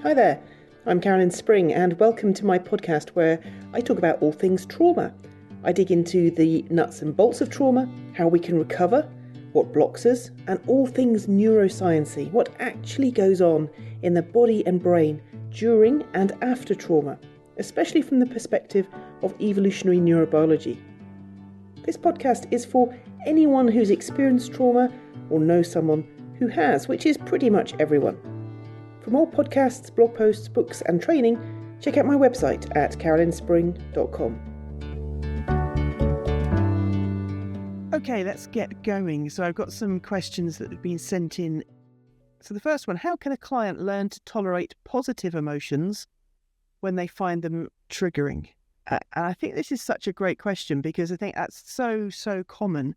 Hi there, I'm Carolyn Spring and welcome to my podcast where I talk about all things trauma. I dig into the nuts and bolts of trauma, how we can recover, what blocks us, and all things neuroscience-y, what actually goes on in the body and brain during and after trauma, especially from the perspective of evolutionary neurobiology. This podcast is for anyone who's experienced trauma or knows someone who has, which is pretty much everyone. For more podcasts, blog posts, books and training, check out my website at carolynspring.com. Okay, let's get going. So I've got some questions that have been sent in. So the first one, how can a client learn to tolerate positive emotions when they find them triggering? And I think this is such a great question because I think that's so common.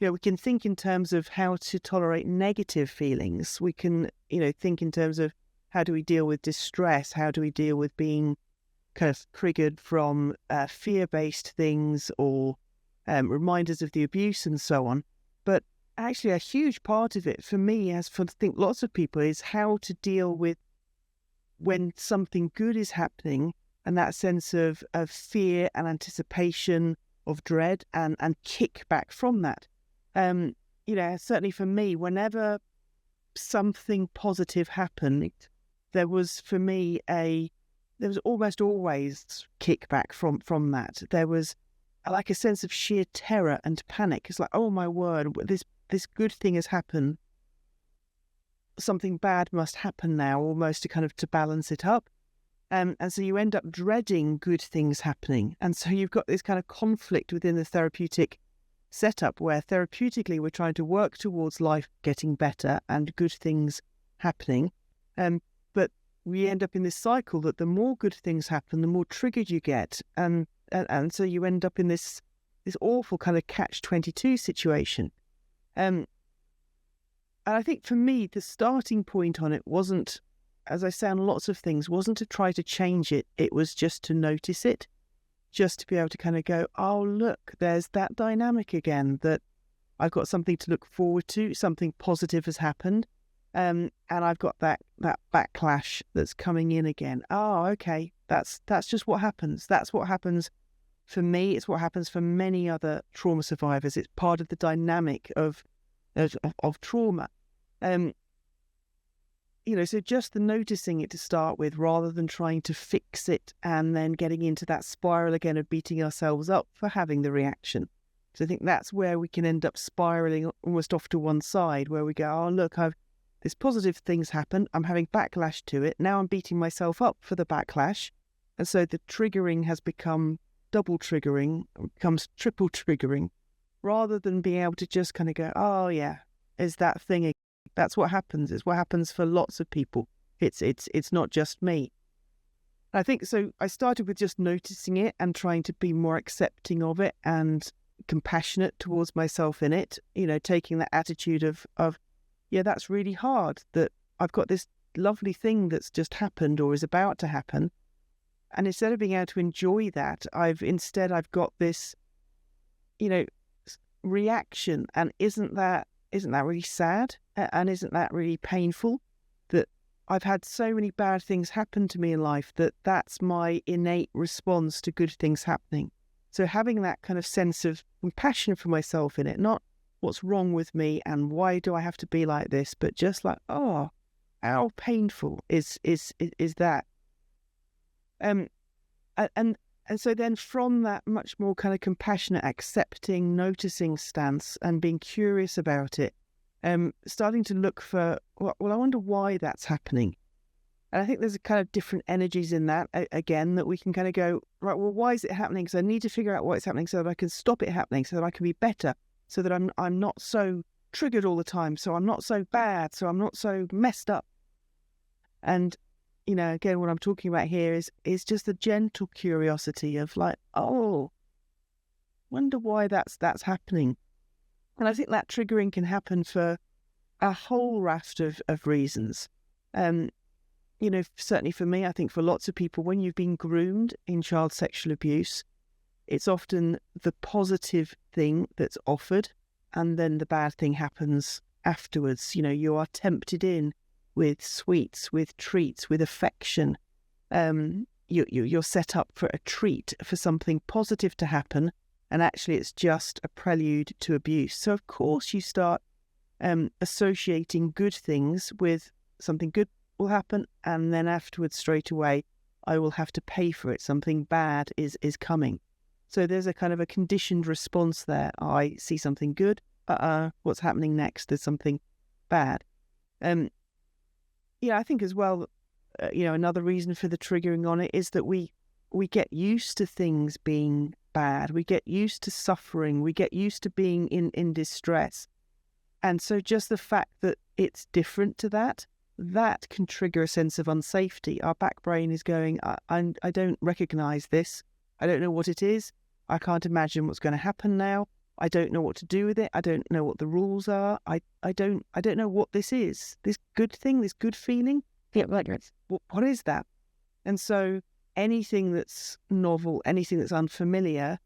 You know, we can think in terms of how to tolerate negative feelings. We can, think in terms of how do we deal with distress? How do we deal with being kind of triggered from fear-based things or reminders of the abuse and so on? But actually a huge part of it for me, as for I think lots of people, is how to deal with when something good is happening and that sense of fear and anticipation, of dread and kickback from that. Certainly for me, whenever something positive happened, there was almost always kickback from that. There was like a sense of sheer terror and panic. It's like, oh my word, this good thing has happened. Something bad must happen now, almost to balance it up. And so you end up dreading good things happening. And so you've got this kind of conflict within the therapeutic setup where therapeutically we're trying to work towards life getting better and good things happening. But we end up in this cycle that the more good things happen, the more triggered you get. And so you end up in this awful kind of catch-22 situation. And I think for me, the starting point on it wasn't, as I say on lots of things, wasn't to try to change it. It was just to notice it, just to be able to kind of go, oh, look, there's that dynamic again, that I've got something to look forward to, something positive has happened, and I've got that backlash that's coming in again. Oh, okay, that's just what happens. That's what happens for me. It's what happens for many other trauma survivors. It's part of the dynamic of trauma. So just the noticing it to start with, rather than trying to fix it and then getting into that spiral again of beating ourselves up for having the reaction. So I think that's where we can end up spiraling almost off to one side, where we go, oh, look, this positive thing's happened. I'm having backlash to it. Now I'm beating myself up for the backlash. And so the triggering has become double triggering, becomes triple triggering, rather than being able to just kind of go, oh yeah, is that thing again? That's what happens. It's what happens for lots of people. It's not just me. I think so. I started with just noticing it and trying to be more accepting of it and compassionate towards myself in it. Taking that attitude of yeah, that's really hard that I've got this lovely thing that's just happened or is about to happen, and instead of being able to enjoy that, I've got this, reaction, and isn't that really sad? And isn't that really painful? That I've had so many bad things happen to me in life that's my innate response to good things happening. So having that kind of sense of compassion for myself in it, not what's wrong with me and why do I have to be like this, but just like, oh, how painful is that? And so then from that much more kind of compassionate, accepting, noticing stance and being curious about it, starting to look for, well, I wonder why that's happening. And I think there's a kind of different energies in that, again, that we can kind of go, right, well, why is it happening? Because I need to figure out why it's happening so that I can stop it happening, so that I can be better, so that I'm not so triggered all the time, so I'm not so bad, so I'm not so messed up. And, again, what I'm talking about here is just the gentle curiosity of like, oh, wonder why that's happening. And I think that triggering can happen for a whole raft of reasons. Certainly for me, I think for lots of people, when you've been groomed in child sexual abuse, it's often the positive thing that's offered and then the bad thing happens afterwards. You are tempted in with sweets, with treats, with affection. You're set up for a treat, for something positive to happen, and actually it's just a prelude to abuse. So of course you start associating good things with something good will happen, and then afterwards straight away I will have to pay for it. Something bad is coming. So there's a kind of a conditioned response there. I see something good. What's happening next? There's something bad. I think as well, another reason for the triggering on it is that we get used to things being bad. We get used to suffering. We get used to being in distress. And so just the fact that it's different to that can trigger a sense of unsafety. Our back brain is going, I don't recognize this. I don't know what it is. I can't imagine what's going to happen now. I don't know what to do with it. I don't know what the rules are. I don't know what this is. This good thing, this good feeling. Yeah, what is that? And so anything that's novel, anything that's unfamiliar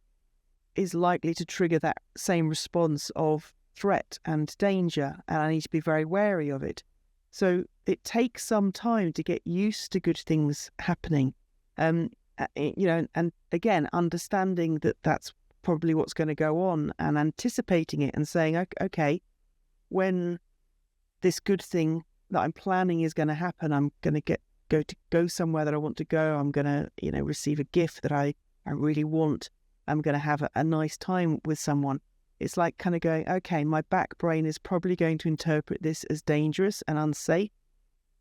is likely to trigger that same response of threat and danger, and I need to be very wary of it. So it takes some time to get used to good things happening. And again, understanding that that's probably what's going to go on, and anticipating it and saying, okay, when this good thing that I'm planning is going to happen, I'm going to go somewhere that I want to go. I'm going to, receive a gift that I really want. I'm going to have a nice time with someone. It's like kind of going, okay, my back brain is probably going to interpret this as dangerous and unsafe.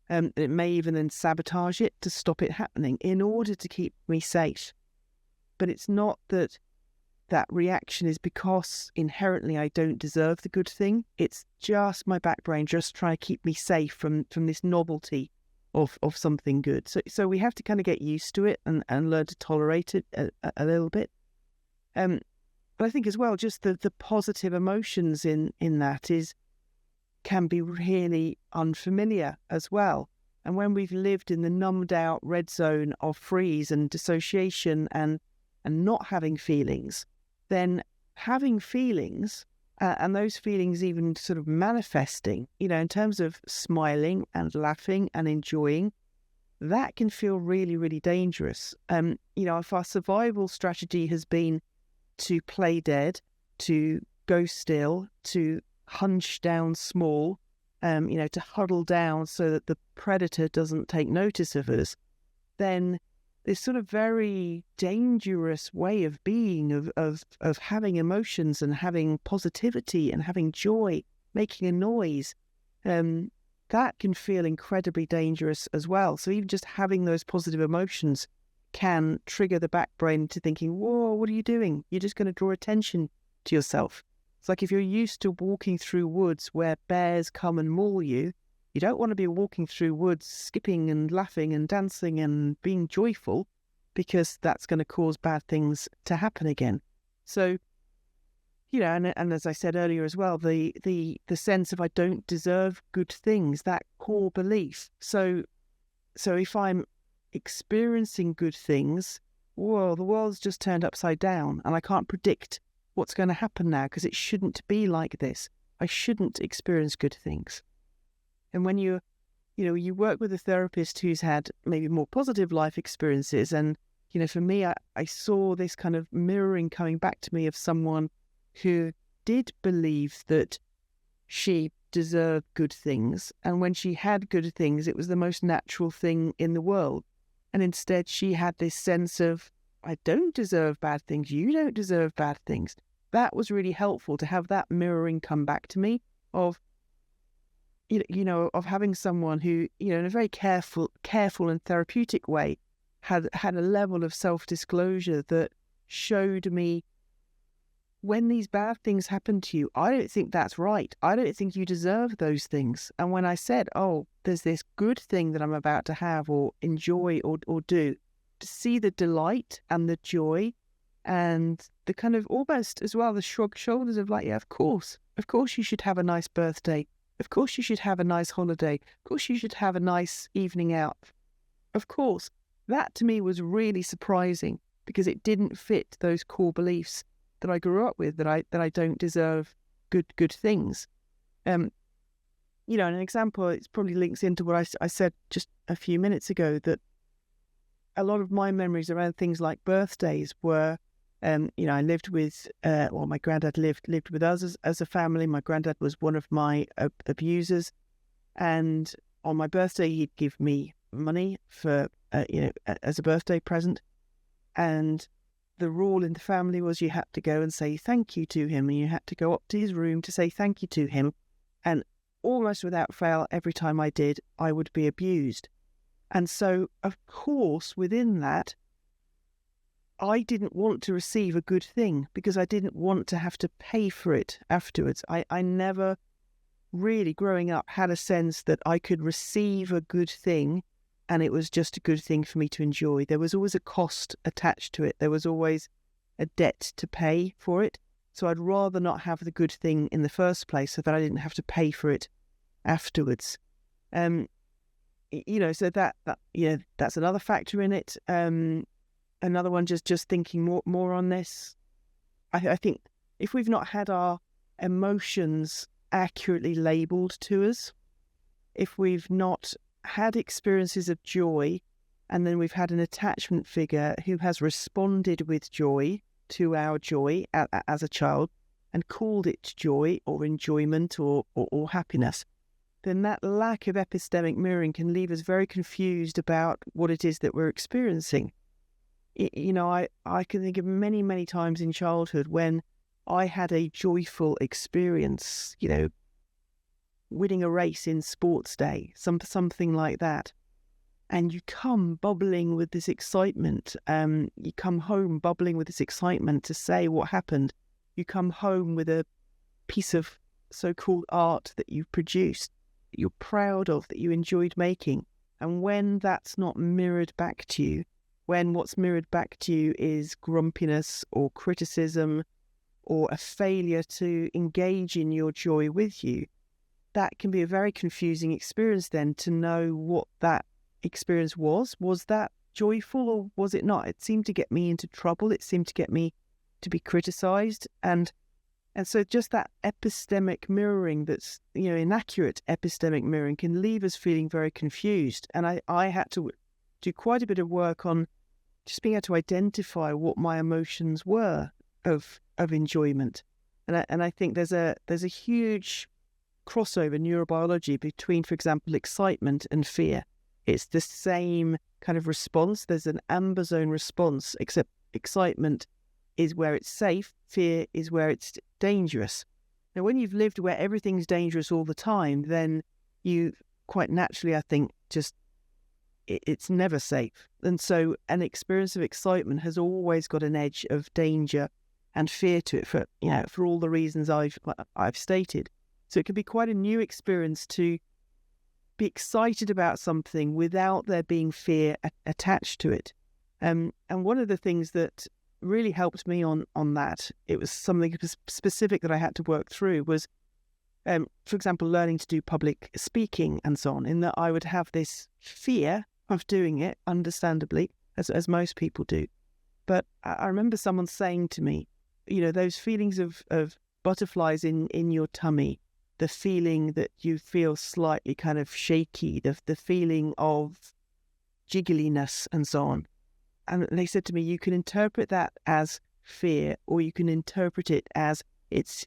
It may even then sabotage it to stop it happening in order to keep me safe. But it's not that reaction is because inherently I don't deserve the good thing. It's just my back brain just trying to keep me safe from this novelty of something good. So we have to kind of get used to it and learn to tolerate it a little bit. But I think as well, just the positive emotions in that can be really unfamiliar as well. And when we've lived in the numbed out red zone of freeze and dissociation and not having feelings, then having feelings and those feelings even sort of manifesting, in terms of smiling and laughing and enjoying, that can feel really, really dangerous. If our survival strategy has been to play dead, to go still, to hunch down small, to huddle down so that the predator doesn't take notice of us, then this sort of very dangerous way of being, of having emotions and having positivity and having joy, making a noise, that can feel incredibly dangerous as well. So even just having those positive emotions can trigger the back brain to thinking, whoa, what are you doing? You're just going to draw attention to yourself. It's like if you're used to walking through woods where bears come and maul you, you don't want to be walking through woods skipping and laughing and dancing and being joyful, because that's going to cause bad things to happen again. So, and as I said earlier as well, the sense of I don't deserve good things, that core belief. So if I'm experiencing good things, whoa, the world's just turned upside down and I can't predict what's going to happen now because it shouldn't be like this. I shouldn't experience good things. And when you work with a therapist who's had maybe more positive life experiences, and, for me, I saw this kind of mirroring coming back to me of someone who did believe that she deserved good things. And when she had good things, it was the most natural thing in the world. And instead she had this sense of, I don't deserve bad things. You don't deserve bad things. That was really helpful to have that mirroring come back to me of having someone who, in a very careful and therapeutic way, had a level of self-disclosure that showed me, when these bad things happen to you, I don't think that's right. I don't think you deserve those things. And when I said, oh, there's this good thing that I'm about to have or enjoy or do, to see the delight and the joy and the kind of almost as well the shrugged shoulders of like, yeah, of course you should have a nice birthday. Of course you should have a nice holiday. Of course you should have a nice evening out. Of course. That to me was really surprising because it didn't fit those core beliefs that I grew up with, that I don't deserve good things. an example, it probably links into what I said just a few minutes ago, that a lot of my memories around things like birthdays were, I lived with, my granddad lived with us as a family. My granddad was one of my abusers. And on my birthday, he'd give me money for, as a birthday present. And the rule in the family was you had to go and say thank you to him, and you had to go up to his room to say thank you to him. And almost without fail, every time I did, I would be abused. And so, of course, within that, I didn't want to receive a good thing because I didn't want to have to pay for it afterwards. I never really, growing up, had a sense that I could receive a good thing and it was just a good thing for me to enjoy. There was always a cost attached to it. There was always a debt to pay for it. So I'd rather not have the good thing in the first place so that I didn't have to pay for it afterwards. So that's another factor in it. Another one, just thinking more on this. I think if we've not had our emotions accurately labelled to us, if we've not had experiences of joy, and then we've had an attachment figure who has responded with joy to our joy as a child and called it joy or enjoyment or happiness, then that lack of epistemic mirroring can leave us very confused about what it is that we're experiencing. I can think of many, many times in childhood when I had a joyful experience, winning a race in sports day, something like that. And you come bubbling with this excitement. You come home bubbling with this excitement to say what happened. You come home with a piece of so-called art that you've produced, that you're proud of, that you enjoyed making. And when that's not mirrored back to you, when what's mirrored back to you is grumpiness or criticism or a failure to engage in your joy with you, that can be a very confusing experience then to know what that experience was. Was that joyful or was it not? It seemed to get me into trouble. It seemed to get me to be criticised. And so just that epistemic mirroring that's, inaccurate epistemic mirroring can leave us feeling very confused. And I had to do quite a bit of work on just being able to identify what my emotions were of enjoyment. And I think there's a huge crossover neurobiology between, for example, excitement and fear. It's the same kind of response. There's an amber zone response, except excitement is where it's safe, fear is where it's dangerous. Now, when you've lived where everything's dangerous all the time, then you quite naturally, I think, it's never safe. And so an experience of excitement has always got an edge of danger and fear to it for all the reasons I've stated. So it can be quite a new experience to be excited about something without there being fear attached to it. And one of the things that really helped me on that, it was something specific that I had to work through, was, for example, learning to do public speaking and so on, in that I would have this fear of doing it, understandably, as most people do. But I remember someone saying to me, those feelings of butterflies in your tummy, the feeling that you feel slightly kind of shaky, the feeling of jiggliness and so on. And they said to me, you can interpret that as fear, or you can interpret it as it's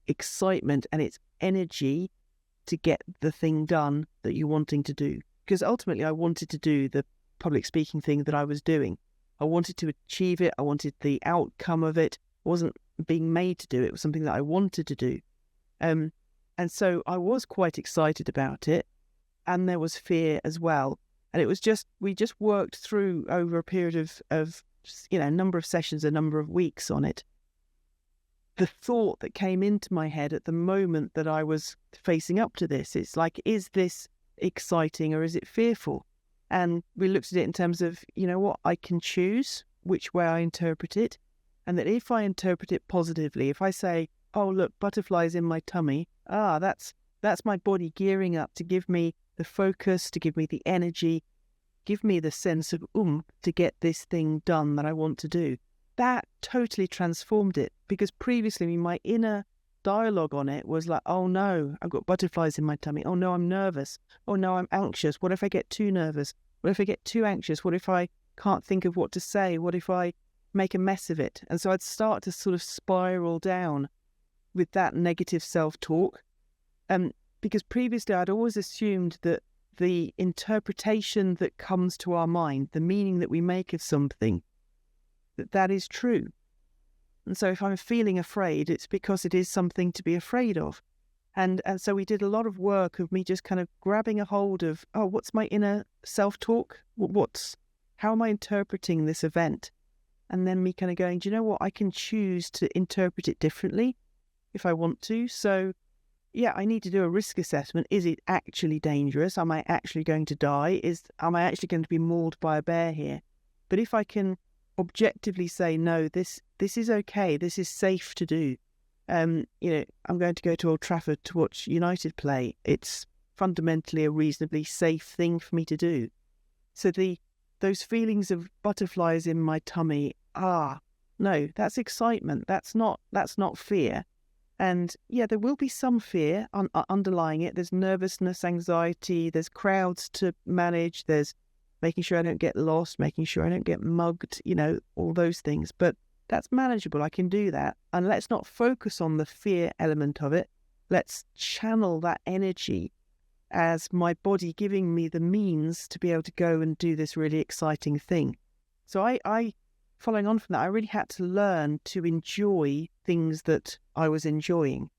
excitement and it's energy to get the thing done that you're wanting to do. Because ultimately I wanted to do the public speaking thing that I was doing. I wanted to achieve it. I wanted the outcome of it. I wasn't being made to do it. It was something that I wanted to do. And so I was quite excited about it. And there was fear as well. And it was we just worked through over a period of a number of sessions, a number of weeks on it. The thought that came into my head at the moment that I was facing up to this, it's like, is this exciting or is it fearful? And we looked at it in terms of, I can choose which way I interpret it. And that if I interpret it positively, if I say, oh, look, butterflies in my tummy, that's my body gearing up to give me the focus, to give me the energy, give me the sense of to get this thing done that I want to do. That totally transformed it, because previously my inner dialogue on it was like, oh no, I've got butterflies in my tummy. Oh no, I'm nervous. Oh no, I'm anxious. What if I get too nervous? What if I get too anxious? What if I can't think of what to say? What if I make a mess of it? And so I'd start to sort of spiral down with that negative self-talk. Because previously I'd always assumed that the interpretation that comes to our mind, the meaning that we make of something, that is true. And so if I'm feeling afraid, it's because it is something to be afraid of. And so we did a lot of work of me just kind of grabbing a hold of, oh, what's my inner self-talk? How am I interpreting this event? And then me kind of going, do you know what? I can choose to interpret it differently if I want to. So yeah, I need to do a risk assessment. Is it actually dangerous? Am I actually going to die? Am I actually going to be mauled by a bear here? But if I can objectively say, no, this is okay, this is safe to do. I'm going to go to Old Trafford to watch United play. It's fundamentally a reasonably safe thing for me to do. So those feelings of butterflies in my tummy, no, that's excitement. That's not fear. And yeah, there will be some fear underlying it. There's nervousness, anxiety, there's crowds to manage, there's making sure I don't get lost, making sure I don't get mugged, all those things. But that's manageable. I can do that. And let's not focus on the fear element of it. Let's channel that energy as my body giving me the means to be able to go and do this really exciting thing. So I following on from that, I really had to learn to enjoy things that I was enjoying,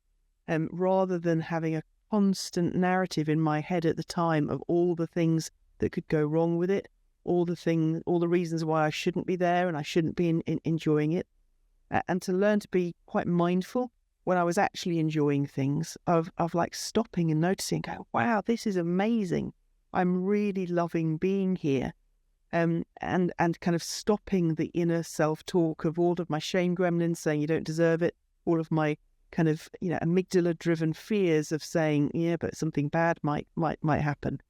rather than having a constant narrative in my head at the time of all the things that could go wrong with it, all the reasons why I shouldn't be there and I shouldn't be enjoying it, and to learn to be quite mindful when I was actually enjoying things of like stopping and noticing, go, wow, this is amazing. I'm really loving being here. And kind of stopping the inner self-talk of all of my shame gremlins saying you don't deserve it, all of my kind of amygdala-driven fears of saying but something bad might happen.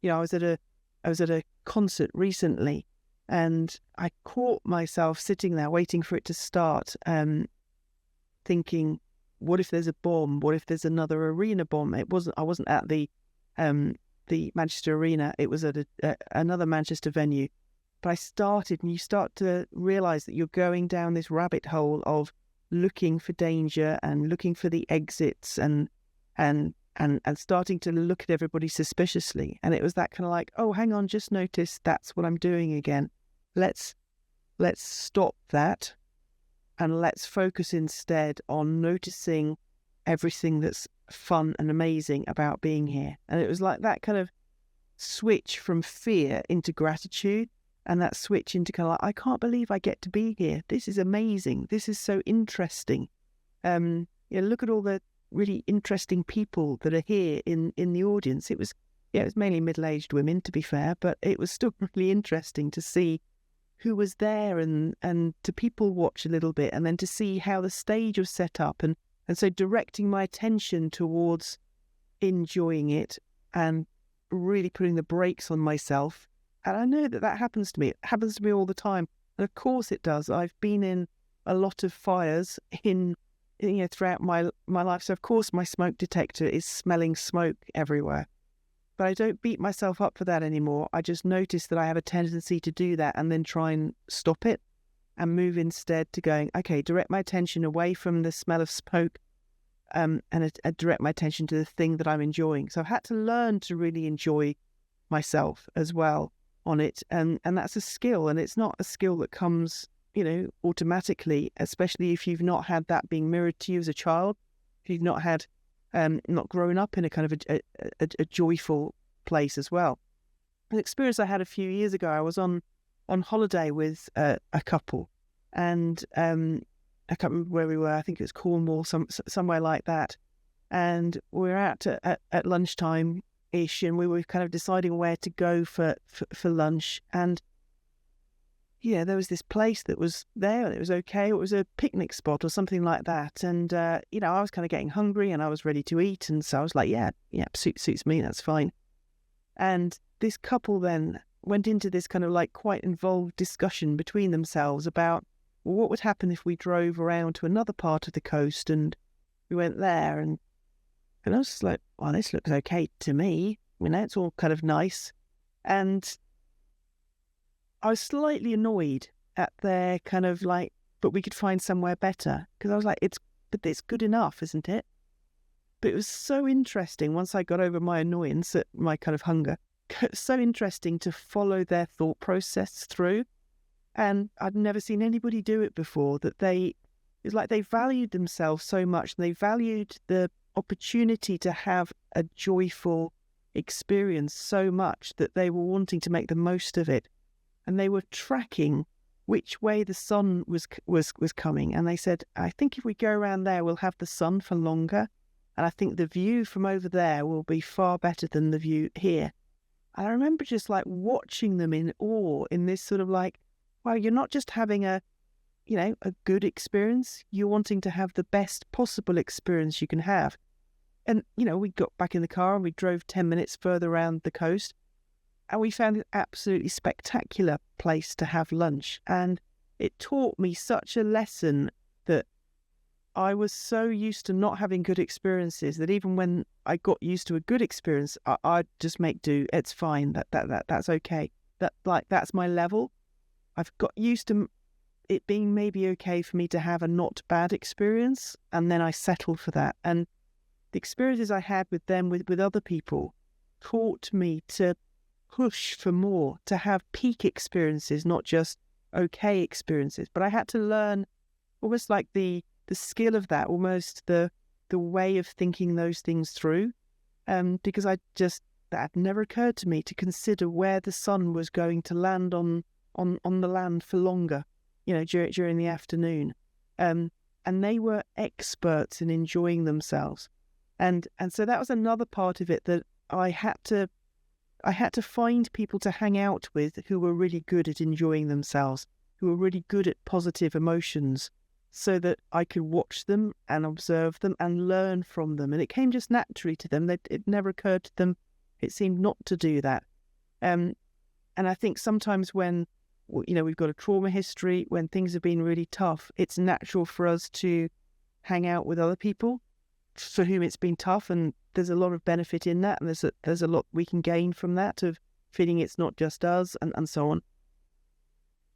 I was at a concert recently, and I caught myself sitting there waiting for it to start, thinking, what if there's a bomb? What if there's another arena bomb? I wasn't at the Manchester Arena. It was at another Manchester venue. But you start to realise that you're going down this rabbit hole of looking for danger and looking for the exits and starting to look at everybody suspiciously. And it was that kind of like, oh, hang on, just notice that's what I'm doing again. Let's stop that and let's focus instead on noticing everything that's fun and amazing about being here. And it was like that kind of switch from fear into gratitude, and that switch into kind of like, I can't believe I get to be here. This is amazing. This is so interesting. Look at all the really interesting people that are here in the audience. It was mainly middle-aged women, to be fair, but it was still really interesting to see who was there and to people watch a little bit, and then to see how the stage was set up, and so directing my attention towards enjoying it and really putting the brakes on myself. And I know that happens to me. It happens to me all the time. And of course it does. I've been in a lot of fires throughout my life. So of course my smoke detector is smelling smoke everywhere. But I don't beat myself up for that anymore. I just notice that I have a tendency to do that and then try and stop it and move instead to going, okay, direct my attention away from the smell of smoke and direct my attention to the thing that I'm enjoying. So I've had to learn to really enjoy myself as well on it. And that's a skill, and it's not a skill that comes, automatically, especially if you've not had that being mirrored to you as a child, if you've not had, not grown up in a kind of a joyful place as well. An experience I had a few years ago, I was on holiday with a couple, and I can't remember where we were. I think it was Cornwall, somewhere like that. And we were out at lunchtime-ish, and we were kind of deciding where to go for lunch. And there was this place that was there, and it was okay. It was a picnic spot or something like that. And I was kind of getting hungry, and I was ready to eat. And so I was like, yeah, suits me. That's fine. And this couple then went into this kind of like quite involved discussion between themselves about, well, what would happen if we drove around to another part of the coast and we went there, and I was just like, well, this looks okay to me. It's all kind of nice. And I was slightly annoyed at their kind of like, but we could find somewhere better. Because I was like, it's good enough, isn't it? But it was so interesting once I got over my annoyance at my kind of hunger. So interesting to follow their thought process through. And I'd never seen anybody do it before, that it's like they valued themselves so much, and they valued the opportunity to have a joyful experience so much that they were wanting to make the most of it. And they were tracking which way the sun was coming. And they said, I think if we go around there, we'll have the sun for longer. And I think the view from over there will be far better than the view here. And I remember just like watching them in awe, in this sort of like, wow, you're not just having a good experience, you're wanting to have the best possible experience you can have. And, we got back in the car and we drove 10 minutes further around the coast, and we found an absolutely spectacular place to have lunch. And it taught me such a lesson that I was so used to not having good experiences that even when I got used to a good experience, I'd just make do. It's fine. That's okay. That's my level. I've got used to it being maybe okay for me to have a not bad experience, and then I settle for that. And the experiences I had with them, with other people, taught me to push for more, to have peak experiences, not just okay experiences. But I had to learn almost like the skill of that, almost the way of thinking those things through, because that had never occurred to me to consider where the sun was going to land on the land for longer, during the afternoon. And they were experts in enjoying themselves. And so that was another part of it, that I had to find people to hang out with who were really good at enjoying themselves, who were really good at positive emotions, so that I could watch them and observe them and learn from them. And it came just naturally to them. It never occurred to them. It seemed not to do that. And I think sometimes when, we've got a trauma history, when things have been really tough, it's natural for us to hang out with other people for whom it's been tough. And there's a lot of benefit in that. And there's a lot we can gain from that, of feeling it's not just us and so on.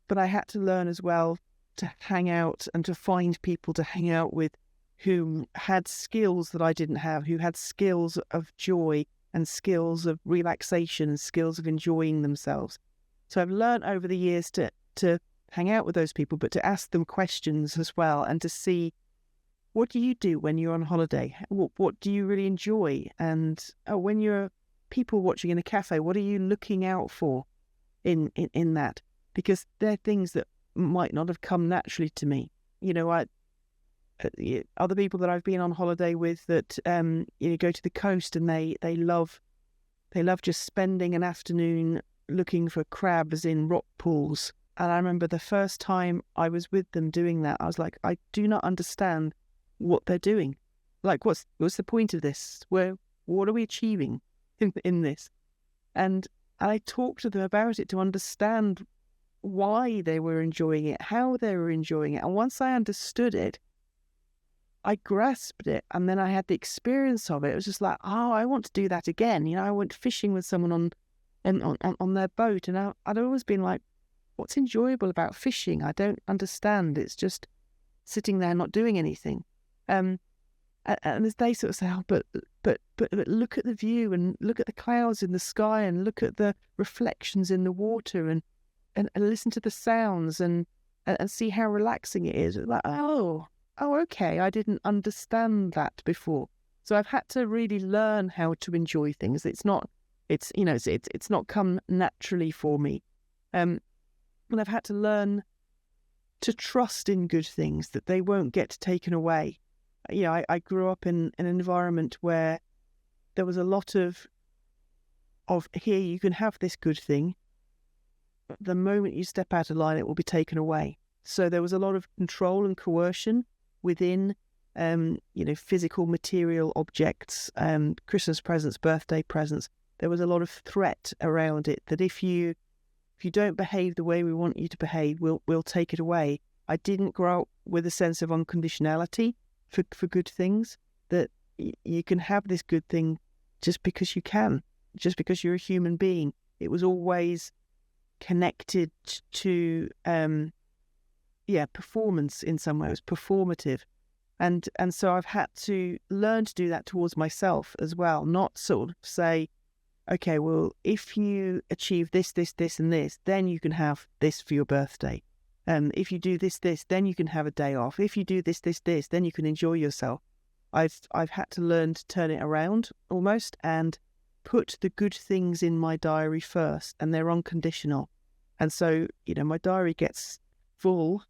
But I had to learn as well to hang out and to find people to hang out with who had skills that I didn't have, who had skills of joy and skills of relaxation and skills of enjoying themselves. So I've learned over the years to hang out with those people, but to ask them questions as well, and to see, what do you do when you're on holiday? What do you really enjoy? And when you're people watching in a cafe, what are you looking out for in that? Because they're things that might not have come naturally to me. Other people that I've been on holiday with that go to the coast, and they love just spending an afternoon looking for crabs in rock pools. And I remember the first time I was with them doing that, I was like, I do not understand what they're doing. Like, what's the point of this? What are we achieving in this? And I talked to them about it to understand why they were enjoying it, how they were enjoying it. And once I understood it, I grasped it, and then I had the experience of it. It was just like, oh, I want to do that again. I went fishing with someone on their boat, and I'd always been like, what's enjoyable about fishing? I don't understand. It's just sitting there not doing anything. And as they sort of say, oh, but look at the view, and look at the clouds in the sky, and look at the reflections in the water, and listen to the sounds, and see how relaxing it is. It's like, oh, okay, I didn't understand that before. So I've had to really learn how to enjoy things. It's not come naturally for me. And I've had to learn to trust in good things, that they won't get taken away. I grew up in an environment where there was a lot of here, you can have this good thing, but the moment you step out of line, it will be taken away. So there was a lot of control and coercion within, physical material objects, Christmas presents, birthday presents. There was a lot of threat around it, that if you don't behave the way we want you to behave, we'll take it away. I didn't grow up with a sense of unconditionality. for good things, that you can have this good thing just because you can, just because you're a human being. It was always connected to performance in some ways, performative. And so I've had to learn to do that towards myself as well, not sort of say, okay, well, if you achieve this, this, this, and this, then you can have this for your birthday. If you do this, this, then you can have a day off. If you do this, this, this, then you can enjoy yourself. I've had to learn to turn it around almost and put the good things in my diary first, and they're unconditional. And so, my diary gets full,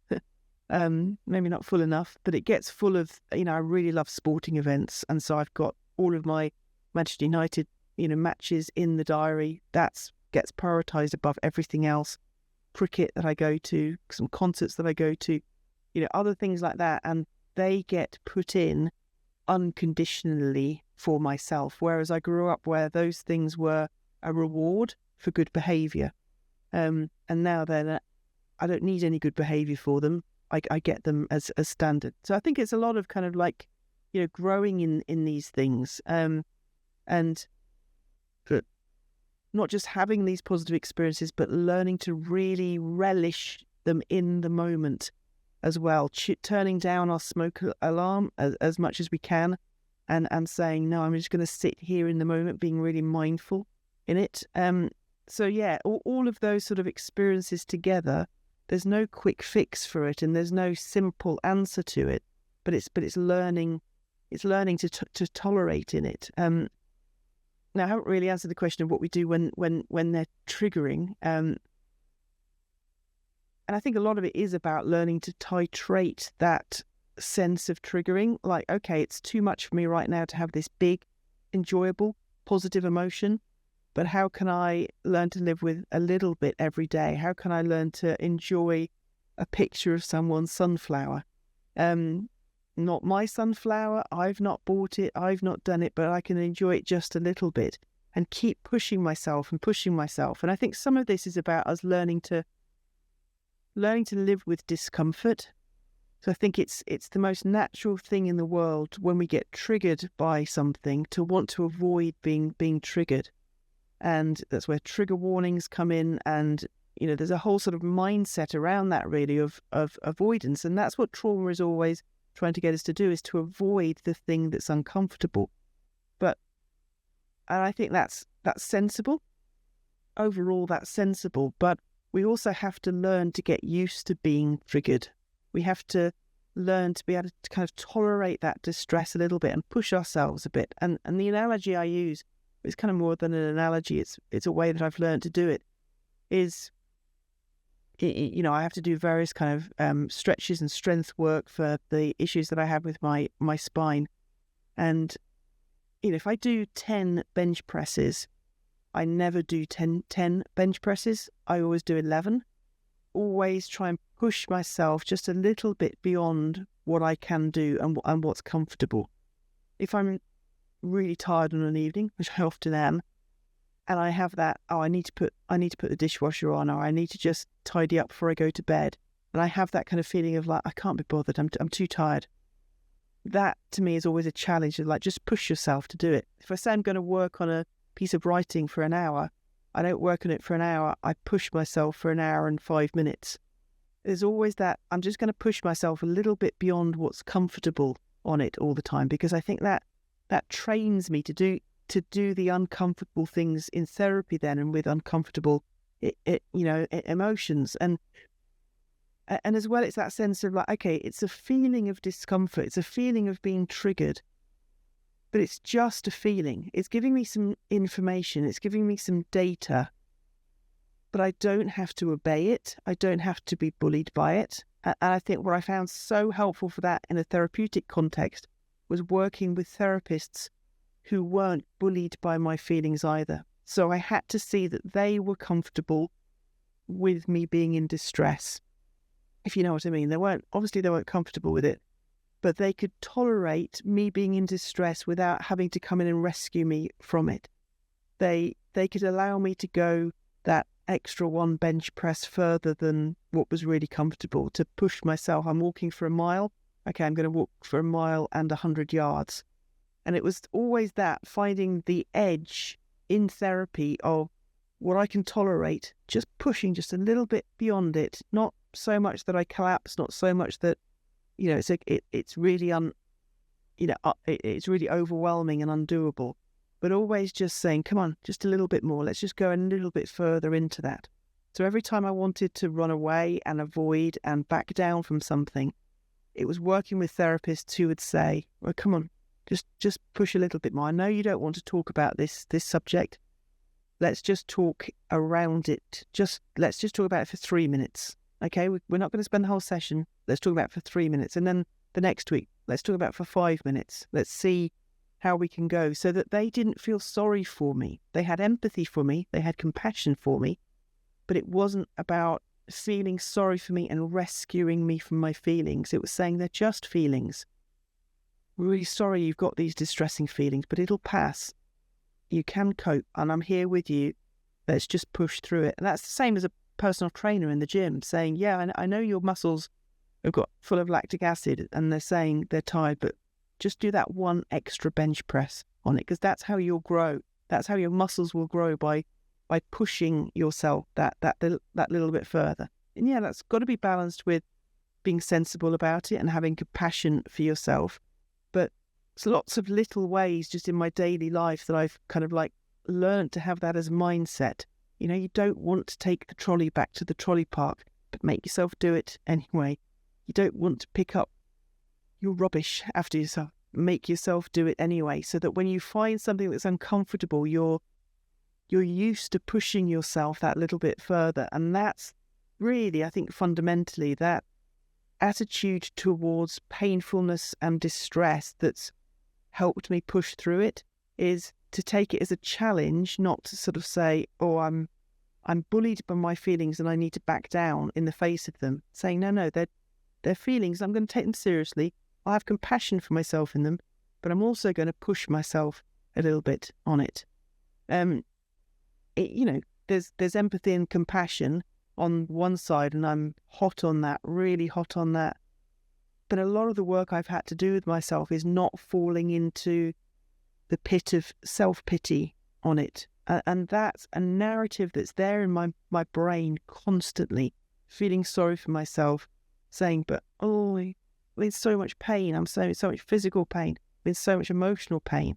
maybe not full enough, but it gets full of, I really love sporting events. And so I've got all of my Manchester United, matches in the diary. That gets prioritised above everything else. Cricket that I go to, some concerts that I go to, other things like that. And they get put in unconditionally for myself. Whereas I grew up where those things were a reward for good behaviour. And now then, I don't need any good behaviour for them. I get them as standard. So I think it's a lot of kind of like, growing in these things. And not just having these positive experiences, but learning to really relish them in the moment as well. Turning down our smoke alarm as much as we can and saying, no, I'm just going to sit here in the moment, being really mindful in it. So yeah, all of those sort of experiences together, there's no quick fix for it and there's no simple answer to it, but it's learning to tolerate in it. Now, I haven't really answered the question of what we do when they're triggering. And I think a lot of it is about learning to titrate that sense of triggering. Like, okay, it's too much for me right now to have this big, enjoyable, positive emotion. But how can I learn to live with a little bit every day? How can I learn to enjoy a picture of someone's sunflower? Not my sunflower, I've not bought it, I've not done it, but I can enjoy it just a little bit and keep pushing myself. And I think some of this is about us learning to live with discomfort. So I think it's the most natural thing in the world when we get triggered by something to want to avoid being triggered. And that's where trigger warnings come in, and there's a whole sort of mindset around that really of avoidance. And that's what trauma is always trying to get us to do, is to avoid the thing that's uncomfortable. And I think that's sensible. Overall, that's sensible. But we also have to learn to get used to being triggered. We have to learn to be able to kind of tolerate that distress a little bit and push ourselves a bit. And the analogy I use is kind of more than an analogy. It's a way that I've learned to do it. Is I have to do various kind of stretches and strength work for the issues that I have with my spine. And, if I do 10 bench presses, I never do 10 bench presses. I always do 11. Always try and push myself just a little bit beyond what I can do and what's comfortable. If I'm really tired on an evening, which I often am, and I have that, I need to put the dishwasher on, or I need to just tidy up before I go to bed. And I have that kind of feeling of like, I can't be bothered. I'm too tired. That to me is always a challenge. Of like, just push yourself to do it. If I say I'm going to work on a piece of writing for an hour, I don't work on it for an hour. I push myself for an hour and 5 minutes. There's always that. I'm just going to push myself a little bit beyond what's comfortable on it all the time, because I think that trains me to do the uncomfortable things in therapy then, and with uncomfortable emotions, and as well it's that sense of like, okay, it's a feeling of discomfort, it's a feeling of being triggered, but it's just a feeling. It's giving me some information, it's giving me some data, but I don't have to obey it, I don't have to be bullied by it. And I think what I found so helpful for that in a therapeutic context was working with therapists who weren't bullied by my feelings either. So I had to see that they were comfortable with me being in distress, if you know what I mean. They weren't comfortable with it, but they could tolerate me being in distress without having to come in and rescue me from it. They could allow me to go that extra 1 bench press further than what was really comfortable, to push myself. I'm walking for a mile, okay, I'm going to walk for a mile and 100 yards. And it was always that, finding the edge in therapy of what I can tolerate, just pushing just a little bit beyond it, not so much that I collapse, not so much that, it's really it's really overwhelming and undoable, but always just saying, come on, just a little bit more. Let's just go a little bit further into that. So every time I wanted to run away and avoid and back down from something, it was working with therapists who would say, well, come on, just push a little bit more. I know you don't want to talk about this subject. Let's just talk around it. Let's just talk about it for 3 minutes. Okay, we're not going to spend the whole session. Let's talk about it for 3 minutes. And then the next week, let's talk about it for 5 minutes. Let's see how we can go, so that they didn't feel sorry for me. They had empathy for me. They had compassion for me. But it wasn't about feeling sorry for me and rescuing me from my feelings. It was saying they're just feelings. We're really sorry you've got these distressing feelings, but it'll pass. You can cope, and I'm here with you. Let's just push through it. And that's the same as a personal trainer in the gym saying, yeah, I know your muscles have got full of lactic acid and they're saying they're tired, but just do that one extra bench press on it, because that's how you'll grow. That's how your muscles will grow, by pushing yourself that little bit further. And yeah, that's got to be balanced with being sensible about it and having compassion for yourself. But it's lots of little ways just in my daily life that I've kind of learned to have that as a mindset. You don't want to take the trolley back to the trolley park, but make yourself do it anyway. You don't want to pick up your rubbish after yourself. Make yourself do it anyway, so that when you find something that's uncomfortable, you're used to pushing yourself that little bit further. And that's really, I think, fundamentally that attitude towards painfulness and distress that's helped me push through it, is to take it as a challenge, not to sort of say, oh, I'm bullied by my feelings and I need to back down in the face of them. Saying, no, they're feelings. I'm going to take them seriously. I have compassion for myself in them, but I'm also going to push myself a little bit on it. There's empathy and compassion on one side, and I'm hot on that, really hot on that. But a lot of the work I've had to do with myself is not falling into the pit of self-pity on it. And that's a narrative that's there in my brain constantly, feeling sorry for myself, saying, but, I'm in so much pain. I'm so much physical pain. I'm in so much emotional pain.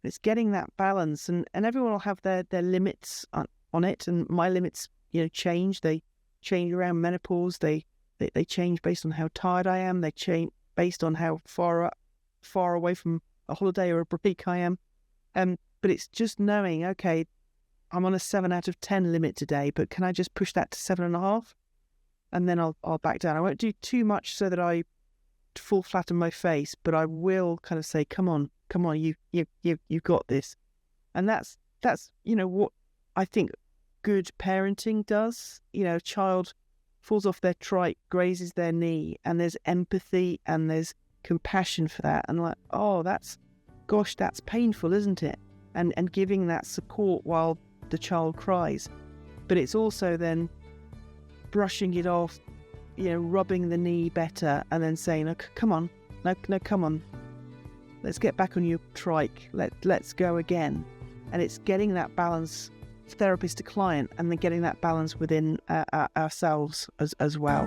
It's getting that balance, and everyone will have their limits on it. And my limits, change. They change around menopause. They change based on how tired I am. They change based on how far away from a holiday or a break I am. But it's just knowing, okay, I'm on a 7 out of 10 limit today, but can I just push that to 7.5? And then I'll back down. I won't do too much so that I fall flat on my face, but I will kind of say, come on, you've got this. And that's what I think good parenting does. A child falls off their trike, grazes their knee, and there's empathy and there's compassion for that. And that's painful, isn't it? And giving that support while the child cries. But it's also then brushing it off, rubbing the knee better, and then saying, come on, come on. Let's get back on your trike. Let's go again. And it's getting that balance, therapist to client, and then getting that balance within ourselves as well.